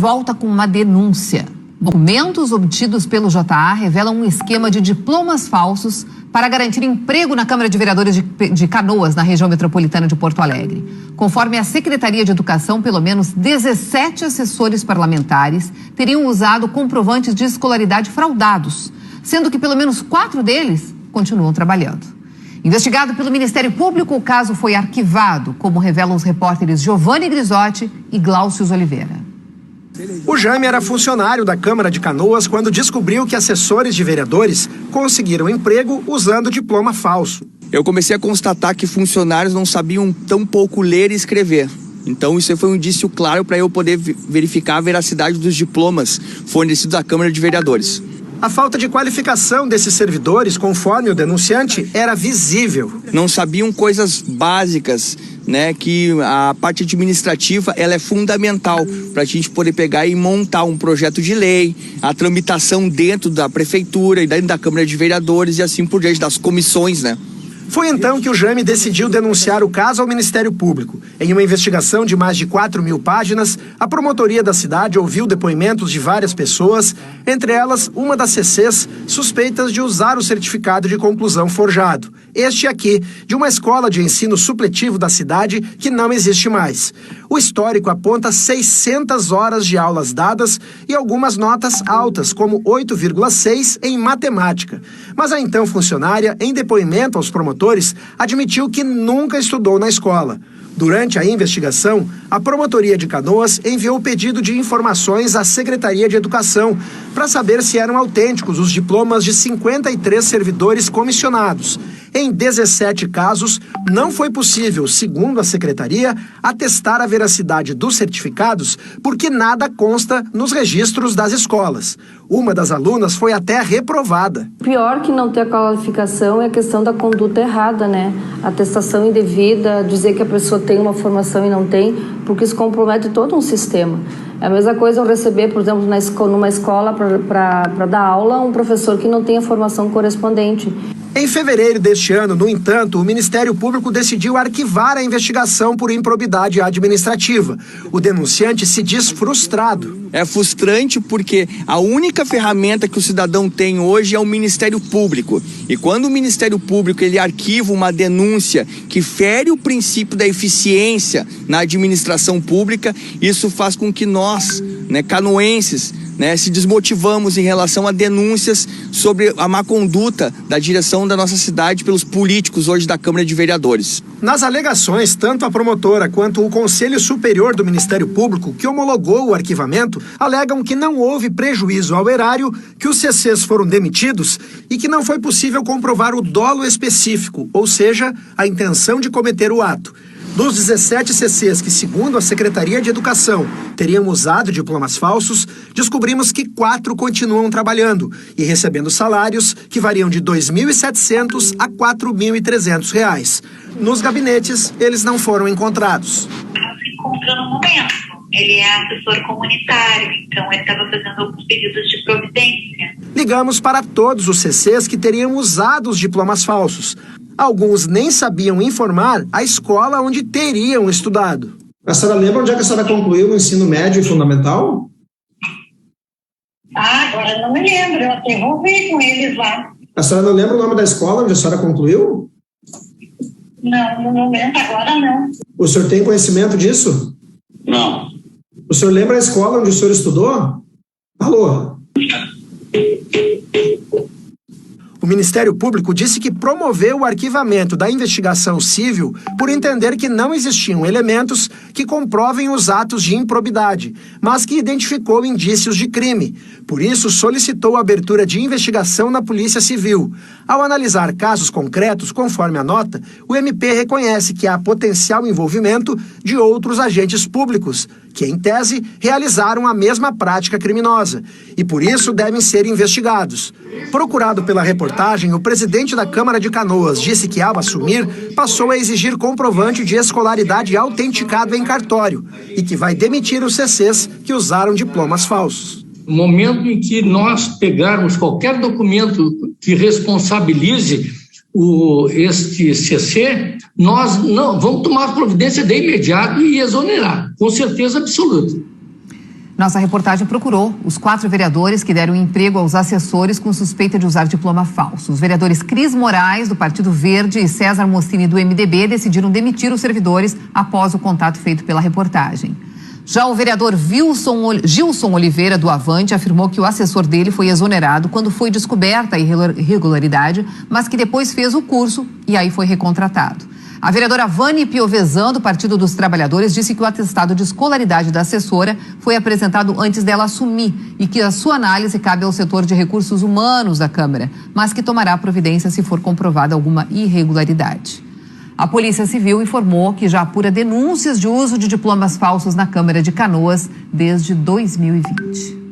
volta com uma denúncia. Documentos obtidos pelo JA revelam um esquema de diplomas falsos para garantir emprego na Câmara de Vereadores de Canoas, na região metropolitana de Porto Alegre. Conforme a Secretaria de Educação, pelo menos 17 assessores parlamentares teriam usado comprovantes de escolaridade fraudados, sendo que pelo menos 4 deles continuam trabalhando. Investigado pelo Ministério Público, o caso foi arquivado, como revelam os repórteres Giovanni Grisotti e Glaucius Oliveira. O Jaime era funcionário da Câmara de Canoas quando descobriu que assessores de vereadores conseguiram emprego usando diploma falso. Eu comecei a constatar que funcionários não sabiam tão pouco ler e escrever. Então isso foi um indício claro para eu poder verificar a veracidade dos diplomas fornecidos à Câmara de Vereadores. A falta de qualificação desses servidores, conforme o denunciante, era visível. Não sabiam coisas básicas, né? Que a parte administrativa ela é fundamental para a gente poder pegar e montar um projeto de lei, a tramitação dentro da prefeitura e dentro da Câmara de Vereadores e assim por diante, das comissões, né? Foi então que o Jaime decidiu denunciar o caso ao Ministério Público. Em uma investigação de mais de 4.000 páginas, a promotoria da cidade ouviu depoimentos de várias pessoas, entre elas uma das CCs suspeitas de usar o certificado de conclusão forjado. Este aqui, de uma escola de ensino supletivo da cidade que não existe mais. O histórico aponta 600 horas de aulas dadas e algumas notas altas, como 8,6 em matemática. Mas a então funcionária, em depoimento aos promotores, admitiu que nunca estudou na escola. Durante a investigação, a Promotoria de Canoas enviou pedido de informações à Secretaria de Educação para saber se eram autênticos os diplomas de 53 servidores comissionados. Em 17 casos, não foi possível, segundo a Secretaria, atestar a veracidade dos certificados porque nada consta nos registros das escolas. Uma das alunas foi até reprovada. Pior que não ter a qualificação é a questão da conduta errada, né? Atestação indevida, dizer que a pessoa tem uma formação e não tem, porque isso compromete todo um sistema. É a mesma coisa eu receber, por exemplo, numa escola para dar aula, um professor que não tem a formação correspondente. Em fevereiro deste ano, no entanto, o Ministério Público decidiu arquivar a investigação por improbidade administrativa. O denunciante se diz frustrado. É frustrante porque a única ferramenta que o cidadão tem hoje é o Ministério Público. E quando o Ministério Público ele arquiva uma denúncia que fere o princípio da eficiência na administração pública, isso faz com que nós, canoenses, se desmotivamos em relação a denúncias sobre a má conduta da direção da nossa cidade pelos políticos hoje da Câmara de Vereadores. Nas alegações, tanto a promotora quanto o Conselho Superior do Ministério Público, que homologou o arquivamento, alegam que não houve prejuízo ao erário, que os CCs foram demitidos e que não foi possível comprovar o dolo específico, ou seja, a intenção de cometer o ato. Dos 17 CCs que, segundo a Secretaria de Educação, teriam usado diplomas falsos, descobrimos que 4 continuam trabalhando e recebendo salários que variam de R$ 2.700 a R$ 4.300. Nos gabinetes, eles não foram encontrados. Não se encontra no momento. Ele é assessor comunitário, então ele estava fazendo alguns pedidos de providência. Ligamos para todos os CCs que teriam usado os diplomas falsos. Alguns nem sabiam informar a escola onde teriam estudado. A senhora lembra onde é que a senhora concluiu o ensino médio e fundamental? Agora não me lembro, eu até envolvi com eles lá. A senhora não lembra o nome da escola onde a senhora concluiu? Não, no momento agora não. O senhor tem conhecimento disso? Não. O senhor lembra a escola onde o senhor estudou? Alô? O Ministério Público disse que promoveu o arquivamento da investigação civil por entender que não existiam elementos que comprovem os atos de improbidade, mas que identificou indícios de crime. Por isso, solicitou a abertura de investigação na Polícia Civil. Ao analisar casos concretos, conforme a nota, o MP reconhece que há potencial envolvimento de outros agentes públicos, que, em tese, realizaram a mesma prática criminosa e, por isso, devem ser investigados. Procurado pela reportagem, o presidente da Câmara de Canoas disse que, ao assumir, passou a exigir comprovante de escolaridade autenticado em cartório e que vai demitir os CCs que usaram diplomas falsos. No momento em que nós pegarmos qualquer documento que responsabilize este CC, nós não vamos tomar providência de imediato e exonerar, com certeza absoluta. Nossa reportagem procurou os 4 vereadores que deram emprego aos assessores com suspeita de usar diploma falso. Os vereadores Cris Moraes, do Partido Verde, e César Mostini, do MDB, decidiram demitir os servidores após o contato feito pela reportagem. Já o vereador Gilson Oliveira, do Avante, afirmou que o assessor dele foi exonerado quando foi descoberta a irregularidade, mas que depois fez o curso e aí foi recontratado. A vereadora Vani Piovesan, do Partido dos Trabalhadores, disse que o atestado de escolaridade da assessora foi apresentado antes dela assumir e que a sua análise cabe ao setor de recursos humanos da Câmara, mas que tomará providência se for comprovada alguma irregularidade. A Polícia Civil informou que já apura denúncias de uso de diplomas falsos na Câmara de Canoas desde 2020.